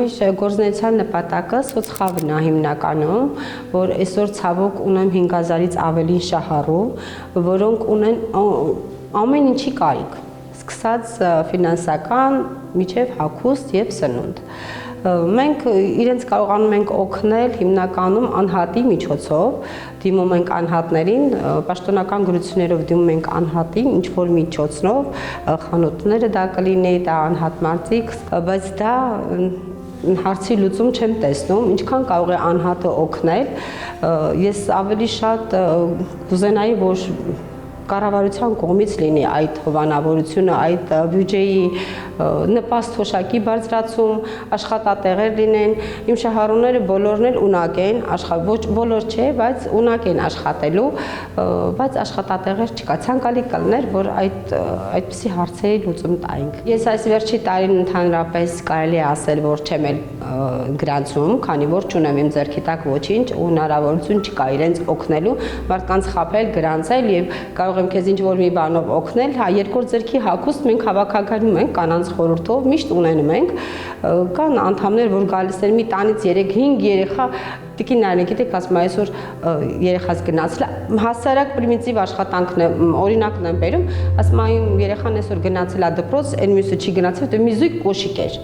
Մեր գործունեության նպատակը սոցխավն է հիմնականում, որ այսօր ցավոք ունեմ 5000-ից ավելի շահառու, որոնք ունեն ամեն ինչի կարիք, սկսած ֆինանսական, մինչև հագուստ եւ սնունդ։ Մենք իրենց կարողանում ենք օգնել հիմնականում անհատի միջոցով, դիմում ենք անհատներին, պաշտոնական գրություններով դիմում ենք անհատին, ինչ որ միջոցով, խանութները դա կլինի, դա անհատ մարդիկ, բայց դա հարցի լուծում չեմ տեսնում, ինչքան կարող է անհատը օգնել, ես ավելի շատ կուզենայի, որ կառավարության կողմից լինի այդ հովանավորությունը, այդ բյուջեի նպաստ թոշակի բարձրացում, աշխատատեղեր լինեն, իմ շահառուները բոլորն էլ ունակ են, ոչ բոլոր չէ, բայց ունակ են աշխատելու, բայց աշխատատեղեր չկա, ցանկալի կլներ, որ այդպիսի հարցերի լուծում տայինք։ Ես այս վերջի տարին ընդհանրապես կարելի է ասել, որ չեմ էլ գրանցում, քանի որ չունեմ իմ ձեռքի տակ ոչինչ ու հնարավորություն չկա իրենց օգնելու, մարդկանց խաբել, գրանցել եւ կարող եմ քեզ ինչ-որ մի բանով օգնել, հա երկրորդ ձեռքի հագուստ մենք հավաքագրում ենք կանանց խորհրդով, միշտ ունենում ենք, կան անդամներ, որ գալիս են մի տանից 3-5 երեխա, տիկին նայեն, գիտեք, ասում այսօր երեխաս գնացել է, հասարակ պրիմիտիվ աշխատանքն է, օրինակն եմ բերում, ասում այն երեխան այսօր գնացել է դպրոց, այն մյուսը չի գնացել, դե մի զույգ կոշիկ էր։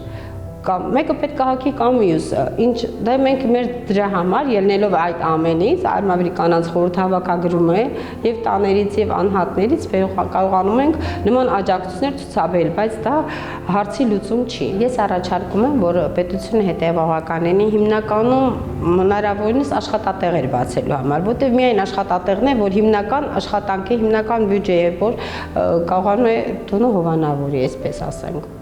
Կամ մեկը պետք է հագի կամ մյուսը, ինչ դա մենք մեր դրա համար ելնելով այդ ամենից արմավիրի կանանց խորհուրդ հավաքագրում է եւ տաներից եւ անհատներից կարողանում ենք նման աջակցություններ ցուցաբերել, բայց դա հարցի լուծում չի։ Ես առաջարկում եմ, որ պետությունը հետեւողական լինի հիմնականում հնարավորինս աշխատատեղեր բացելու համար, որտեղ միայն աշխատատեղն է, որ հիմնական աշխատանքի հիմնական բյուջե է, որ կարողանում է տոնը հովանավորի, այսպես ասենք։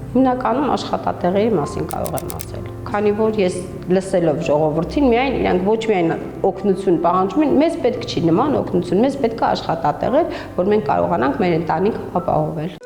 Հիմնականում աշխատատեղերի մասին կարող եմ ասել, քանի որ ես լսելով ժողովրդին միայն իրանք ոչ միայն օգնություն պահանջում են, մեզ պետք չի նման օգնություն, մեզ պետք է աշխատատեղեր, որ մենք կարողանանք մեր ընտանիքը ապահովել։